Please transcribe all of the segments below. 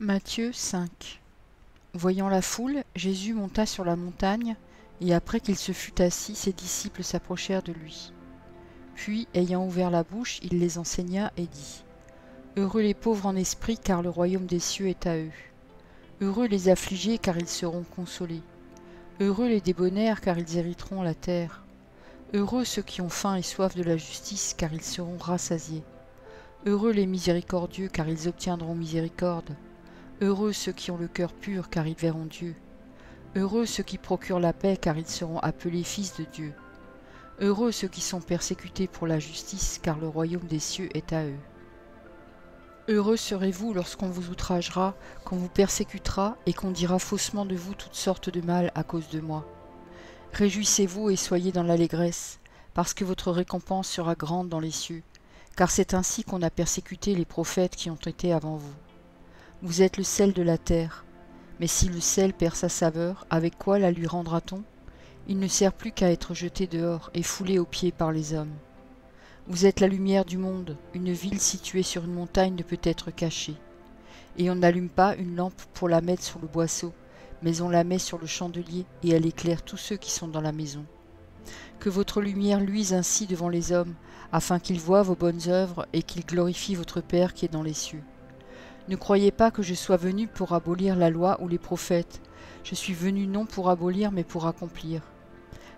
Matthieu 5. Voyant la foule, Jésus monta sur la montagne, et après qu'il se fut assis, ses disciples s'approchèrent de lui. Puis, ayant ouvert la bouche, il les enseigna et dit : Heureux les pauvres en esprit, car le royaume des cieux est à eux. Heureux les affligés, car ils seront consolés. Heureux les débonnaires, car ils hériteront la terre. Heureux ceux qui ont faim et soif de la justice, car ils seront rassasiés. Heureux les miséricordieux, car ils obtiendront miséricorde. Heureux ceux qui ont le cœur pur, car ils verront Dieu. Heureux ceux qui procurent la paix, car ils seront appelés fils de Dieu. Heureux ceux qui sont persécutés pour la justice, car le royaume des cieux est à eux. Heureux serez-vous lorsqu'on vous outragera, qu'on vous persécutera et qu'on dira faussement de vous toutes sortes de mal à cause de moi. Réjouissez-vous et soyez dans l'allégresse, parce que votre récompense sera grande dans les cieux, car c'est ainsi qu'on a persécuté les prophètes qui ont été avant vous. Vous êtes le sel de la terre, mais si le sel perd sa saveur, avec quoi la lui rendra-t-on ? Il ne sert plus qu'à être jeté dehors et foulé aux pieds par les hommes. Vous êtes la lumière du monde, une ville située sur une montagne ne peut être cachée. Et on n'allume pas une lampe pour la mettre sur le boisseau, mais on la met sur le chandelier et elle éclaire tous ceux qui sont dans la maison. Que votre lumière luise ainsi devant les hommes, afin qu'ils voient vos bonnes œuvres et qu'ils glorifient votre Père qui est dans les cieux. Ne croyez pas que je sois venu pour abolir la loi ou les prophètes. Je suis venu non pour abolir, mais pour accomplir.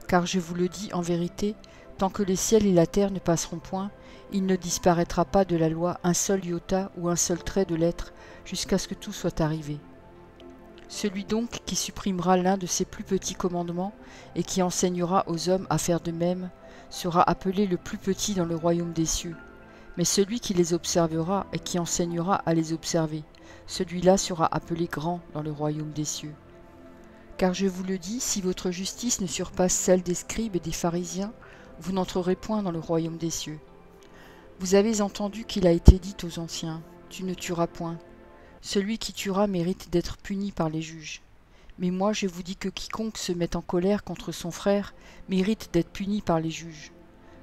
Car je vous le dis en vérité, tant que les ciels et la terre ne passeront point, il ne disparaîtra pas de la loi un seul iota ou un seul trait de lettre, jusqu'à ce que tout soit arrivé. Celui donc qui supprimera l'un de ces plus petits commandements, et qui enseignera aux hommes à faire de même, sera appelé le plus petit dans le royaume des cieux. Mais celui qui les observera et qui enseignera à les observer, celui-là sera appelé grand dans le royaume des cieux. Car je vous le dis, si votre justice ne surpasse celle des scribes et des pharisiens, vous n'entrerez point dans le royaume des cieux. Vous avez entendu qu'il a été dit aux anciens : tu ne tueras point. Celui qui tuera mérite d'être puni par les juges. Mais moi je vous dis que quiconque se met en colère contre son frère mérite d'être puni par les juges.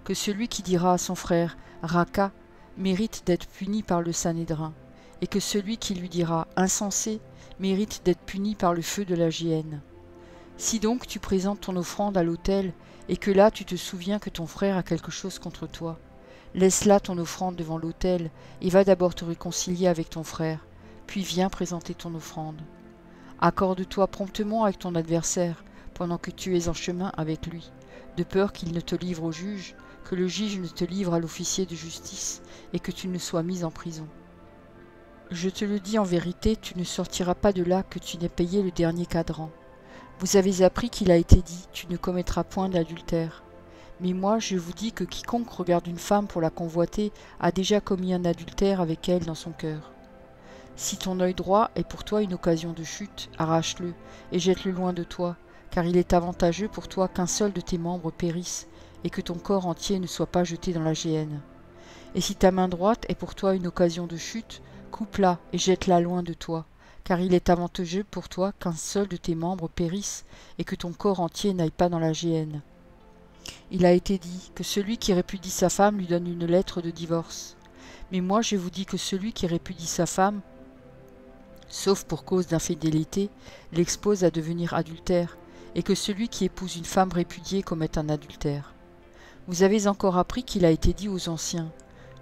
Que celui qui dira à son frère « Raka » mérite d'être puni par le Sanhédrin, et que celui qui lui dira « Insensé » mérite d'être puni par le feu de la géhenne. Si donc tu présentes ton offrande à l'autel, et que là tu te souviens que ton frère a quelque chose contre toi, laisse là ton offrande devant l'autel, et va d'abord te réconcilier avec ton frère, puis viens présenter ton offrande. Accorde-toi promptement avec ton adversaire, pendant que tu es en chemin avec lui, de peur qu'il ne te livre au juge, que le juge ne te livre à l'officier de justice, et que tu ne sois mis en prison. Je te le dis en vérité, tu ne sortiras pas de là que tu n'aies payé le dernier cadran. Vous avez appris qu'il a été dit, tu ne commettras point d'adultère. Mais moi, je vous dis que quiconque regarde une femme pour la convoiter a déjà commis un adultère avec elle dans son cœur. Si ton œil droit est pour toi une occasion de chute, arrache-le et jette-le loin de toi, car il est avantageux pour toi qu'un seul de tes membres périsse, et que ton corps entier ne soit pas jeté dans la géhenne. Et si ta main droite est pour toi une occasion de chute, coupe-la et jette-la loin de toi, car il est avantageux pour toi qu'un seul de tes membres périsse, et que ton corps entier n'aille pas dans la géhenne. Il a été dit que celui qui répudie sa femme lui donne une lettre de divorce. Mais moi je vous dis que celui qui répudie sa femme, sauf pour cause d'infidélité, l'expose à devenir adultère, et que celui qui épouse une femme répudiée commet un adultère. Vous avez encore appris qu'il a été dit aux anciens :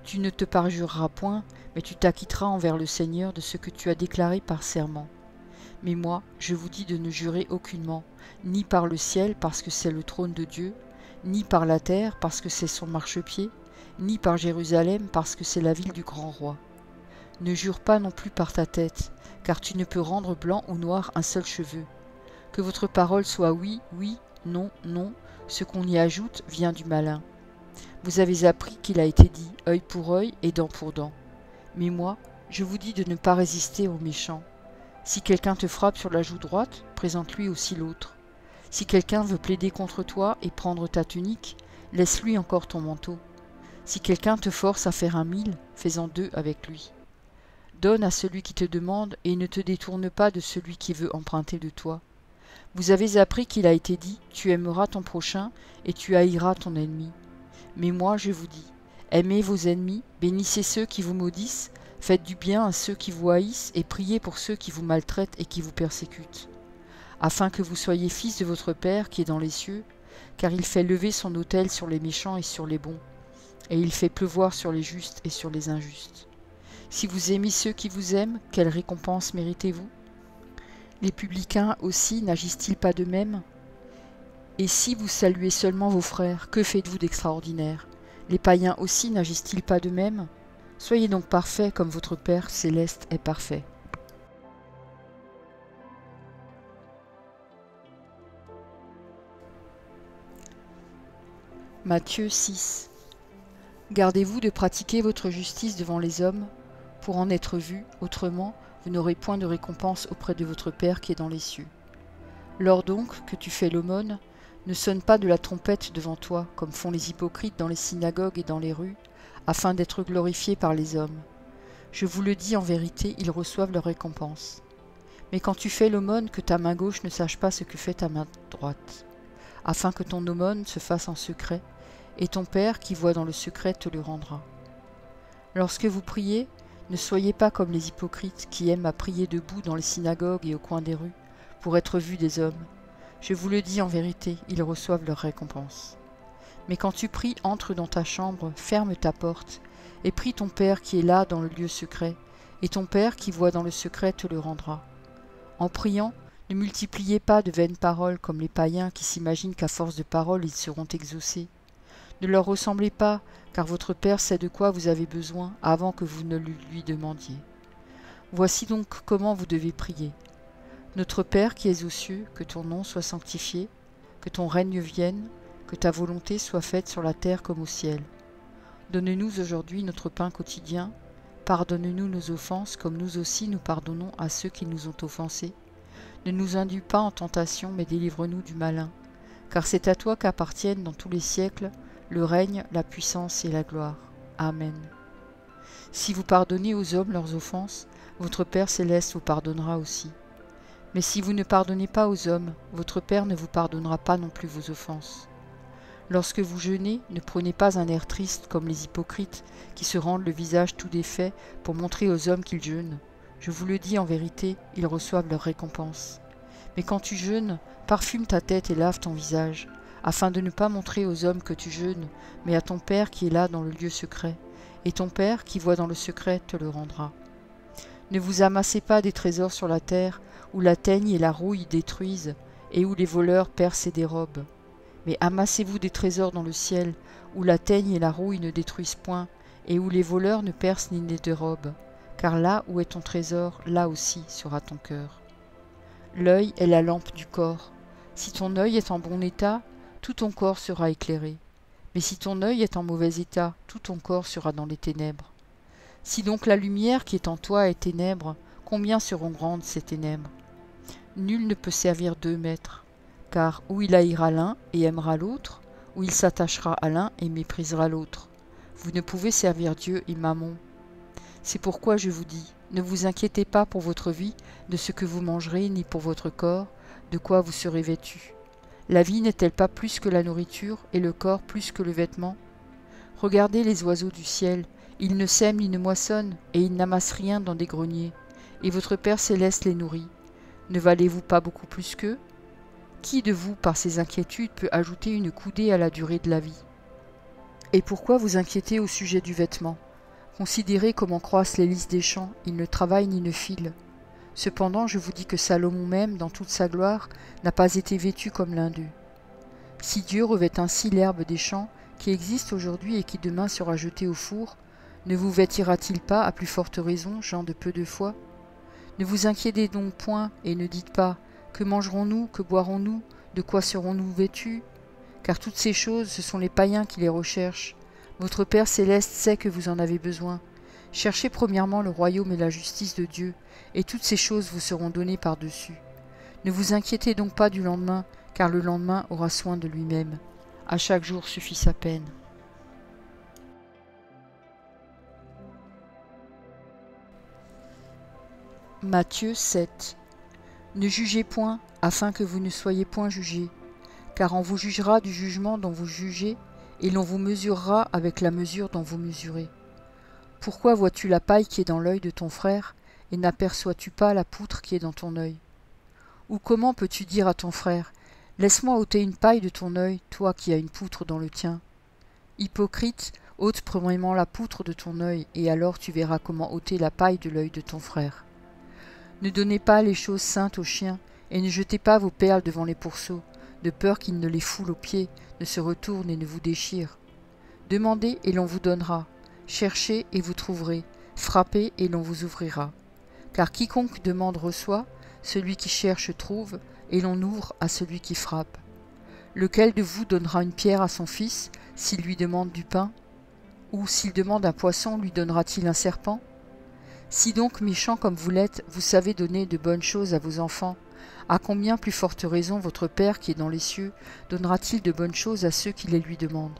tu ne te parjureras point, mais tu t'acquitteras envers le Seigneur de ce que tu as déclaré par serment. Mais moi, je vous dis de ne jurer aucunement, ni par le ciel, parce que c'est le trône de Dieu, ni par la terre, parce que c'est son marchepied, ni par Jérusalem, parce que c'est la ville du grand roi. Ne jure pas non plus par ta tête, car tu ne peux rendre blanc ou noir un seul cheveu. Que votre parole soit oui, oui, non, non, ce qu'on y ajoute vient du malin. Vous avez appris qu'il a été dit œil pour œil et dent pour dent. Mais moi, je vous dis de ne pas résister aux méchants. Si quelqu'un te frappe sur la joue droite, présente-lui aussi l'autre. Si quelqu'un veut plaider contre toi et prendre ta tunique, laisse-lui encore ton manteau. Si quelqu'un te force à faire 1 000, fais-en 2 avec lui. Donne à celui qui te demande et ne te détourne pas de celui qui veut emprunter de toi. Vous avez appris qu'il a été dit « Tu aimeras ton prochain et tu haïras ton ennemi ». Mais moi je vous dis, aimez vos ennemis, bénissez ceux qui vous maudissent, Faites du bien à ceux qui vous haïssent et priez pour ceux qui vous maltraitent et qui vous persécutent, afin que vous soyez fils de votre Père qui est dans les cieux, car il fait lever son autel sur les méchants et sur les bons, et il fait pleuvoir sur les justes et sur les injustes. Si vous aimez ceux qui vous aiment, quelle récompense méritez-vous? Les publicains aussi n'agissent-ils pas de même? Et si vous saluez seulement vos frères, que faites-vous d'extraordinaire? Les païens aussi n'agissent-ils pas de même? Soyez donc parfaits comme votre Père céleste est parfait. Matthieu 6. Gardez-vous de pratiquer votre justice devant les hommes, pour en être vus, autrement, vous n'aurez point de récompense auprès de votre Père qui est dans les cieux. Lors donc que tu fais l'aumône, ne sonne pas de la trompette devant toi, comme font les hypocrites dans les synagogues et dans les rues, afin d'être glorifiés par les hommes. Je vous le dis en vérité, ils reçoivent leur récompense. Mais quand tu fais l'aumône, que ta main gauche ne sache pas ce que fait ta main droite, afin que ton aumône se fasse en secret, et ton Père qui voit dans le secret te le rendra. Lorsque vous priez, ne soyez pas comme les hypocrites qui aiment à prier debout dans les synagogues et au coin des rues, pour être vus des hommes. Je vous le dis en vérité, ils reçoivent leur récompense. Mais quand tu pries, entre dans ta chambre, ferme ta porte, et prie ton Père qui est là dans le lieu secret, et ton Père qui voit dans le secret te le rendra. En priant, ne multipliez pas de vaines paroles comme les païens qui s'imaginent qu'à force de paroles ils seront exaucés. Ne leur ressemblez pas, car votre Père sait de quoi vous avez besoin avant que vous ne le lui demandiez. Voici donc comment vous devez prier. Notre Père qui es aux cieux, que ton nom soit sanctifié, que ton règne vienne, que ta volonté soit faite sur la terre comme au ciel. Donne-nous aujourd'hui notre pain quotidien. Pardonne-nous nos offenses, comme nous aussi nous pardonnons à ceux qui nous ont offensés. Ne nous induis pas en tentation, mais délivre-nous du malin. Car c'est à toi qu'appartiennent dans tous les siècles le règne, la puissance et la gloire. Amen. Si vous pardonnez aux hommes leurs offenses, votre Père céleste vous pardonnera aussi. Mais si vous ne pardonnez pas aux hommes, votre Père ne vous pardonnera pas non plus vos offenses. Lorsque vous jeûnez, ne prenez pas un air triste comme les hypocrites qui se rendent le visage tout défait pour montrer aux hommes qu'ils jeûnent. Je vous le dis en vérité, ils reçoivent leur récompense. Mais quand tu jeûnes, parfume ta tête et lave ton visage, afin de ne pas montrer aux hommes que tu jeûnes, mais à ton Père qui est là dans le lieu secret, et ton Père qui voit dans le secret te le rendra. Ne vous amassez pas des trésors sur la terre, où la teigne et la rouille détruisent, et où les voleurs percent et dérobent. Mais amassez-vous des trésors dans le ciel, où la teigne et la rouille ne détruisent point, et où les voleurs ne percent ni ne dérobent. Car là où est ton trésor, là aussi sera ton cœur. L'œil est la lampe du corps. Si ton œil est en bon état, tout ton corps sera éclairé. Mais si ton œil est en mauvais état, tout ton corps sera dans les ténèbres. Si donc la lumière qui est en toi est ténèbres, combien seront grandes ces ténèbres? Nul ne peut servir deux maîtres, car ou il haïra l'un et aimera l'autre, ou il s'attachera à l'un et méprisera l'autre. Vous ne pouvez servir Dieu et Mammon. C'est pourquoi je vous dis, ne vous inquiétez pas pour votre vie, de ce que vous mangerez, ni pour votre corps, de quoi vous serez vêtus. La vie n'est-elle pas plus que la nourriture, et le corps plus que le vêtement? Regardez les oiseaux du ciel, ils ne sèment ni ne moissonnent, et ils n'amassent rien dans des greniers, et votre Père céleste les nourrit. Ne valez-vous pas beaucoup plus qu'eux? Qui de vous, par ses inquiétudes, peut ajouter une coudée à la durée de la vie? Et pourquoi vous inquiétez au sujet du vêtement? Considérez comment croissent les lys des champs, ils ne travaillent ni ne filent. Cependant, je vous dis que Salomon même, dans toute sa gloire, n'a pas été vêtu comme l'un d'eux. Si Dieu revêt ainsi l'herbe des champs, qui existe aujourd'hui et qui demain sera jetée au four, ne vous vêtira-t-il pas à plus forte raison, gens de peu de foi? Ne vous inquiétez donc point, et ne dites pas, que mangerons-nous, que boirons-nous, de quoi serons-nous vêtus? Car toutes ces choses, ce sont les païens qui les recherchent. Votre Père céleste sait que vous en avez besoin. Cherchez premièrement le royaume et la justice de Dieu, et toutes ces choses vous seront données par-dessus. Ne vous inquiétez donc pas du lendemain, car le lendemain aura soin de lui-même. À chaque jour suffit sa peine. Matthieu 7. Ne jugez point, afin que vous ne soyez point jugés, car on vous jugera du jugement dont vous jugez, et l'on vous mesurera avec la mesure dont vous mesurez. Pourquoi vois-tu la paille qui est dans l'œil de ton frère, et n'aperçois-tu pas la poutre qui est dans ton œil? Ou comment peux-tu dire à ton frère, laisse-moi ôter une paille de ton œil, toi qui as une poutre dans le tien? Hypocrite, ôte premièrement la poutre de ton œil, et alors tu verras comment ôter la paille de l'œil de ton frère. Ne donnez pas les choses saintes aux chiens, et ne jetez pas vos perles devant les pourceaux, de peur qu'ils ne les foulent aux pieds, ne se retournent et ne vous déchirent. Demandez et l'on vous donnera, cherchez et vous trouverez, frappez et l'on vous ouvrira. Car quiconque demande reçoit, celui qui cherche trouve, et l'on ouvre à celui qui frappe. Lequel de vous donnera une pierre à son fils, s'il lui demande du pain? Ou s'il demande un poisson, lui donnera-t-il un serpent? Si donc, méchants comme vous l'êtes, vous savez donner de bonnes choses à vos enfants, à combien plus forte raison votre Père qui est dans les cieux donnera-t-il de bonnes choses à ceux qui les lui demandent?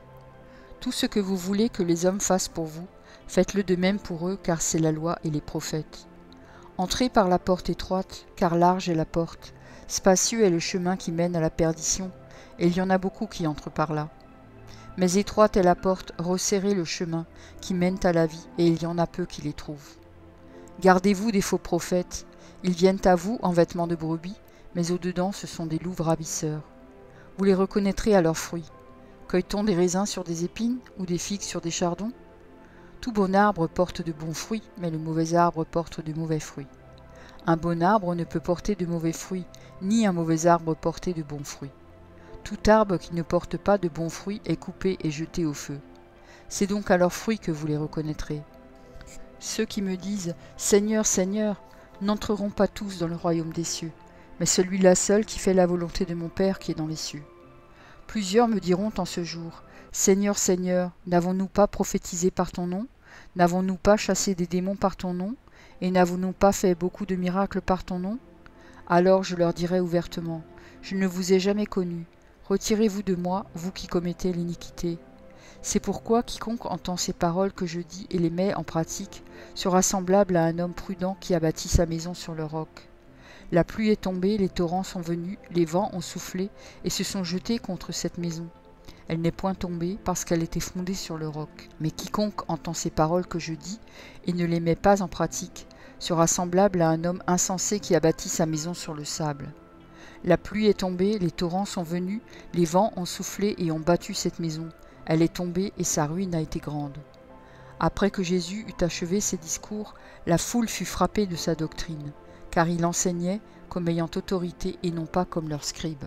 Tout ce que vous voulez que les hommes fassent pour vous, faites-le de même pour eux, car c'est la loi et les prophètes. Entrez par la porte étroite, car large est la porte, spacieux est le chemin qui mène à la perdition, et il y en a beaucoup qui entrent par là. Mais étroite est la porte, resserrez le chemin qui mène à la vie, et il y en a peu qui les trouvent. Gardez-vous des faux prophètes, ils viennent à vous en vêtements de brebis, mais au-dedans ce sont des loups ravisseurs. Vous les reconnaîtrez à leurs fruits. Cueille-t-on des raisins sur des épines, ou des figues sur des chardons? Tout bon arbre porte de bons fruits, mais le mauvais arbre porte de mauvais fruits. Un bon arbre ne peut porter de mauvais fruits, ni un mauvais arbre porter de bons fruits. Tout arbre qui ne porte pas de bons fruits est coupé et jeté au feu. C'est donc à leurs fruits que vous les reconnaîtrez. Ceux qui me disent « Seigneur, Seigneur » n'entreront pas tous dans le royaume des cieux, mais celui-là seul qui fait la volonté de mon Père qui est dans les cieux. Plusieurs me diront en ce jour « Seigneur, Seigneur, n'avons-nous pas prophétisé par ton nom? N'avons-nous pas chassé des démons par ton nom? Et n'avons-nous pas fait beaucoup de miracles par ton nom? » Alors je leur dirai ouvertement « Je ne vous ai jamais connus. Retirez-vous de moi, vous qui commettez l'iniquité. » C'est pourquoi quiconque entend ces paroles que je dis et les met en pratique sera semblable à un homme prudent qui a bâti sa maison sur le roc. La pluie est tombée, les torrents sont venus, les vents ont soufflé et se sont jetés contre cette maison. Elle n'est point tombée parce qu'elle était fondée sur le roc. Mais quiconque entend ces paroles que je dis et ne les met pas en pratique sera semblable à un homme insensé qui a bâti sa maison sur le sable. La pluie est tombée, les torrents sont venus, les vents ont soufflé et ont battu cette maison. Elle est tombée et sa ruine a été grande. Après que Jésus eut achevé ses discours, la foule fut frappée de sa doctrine, car il enseignait comme ayant autorité et non pas comme leurs scribes.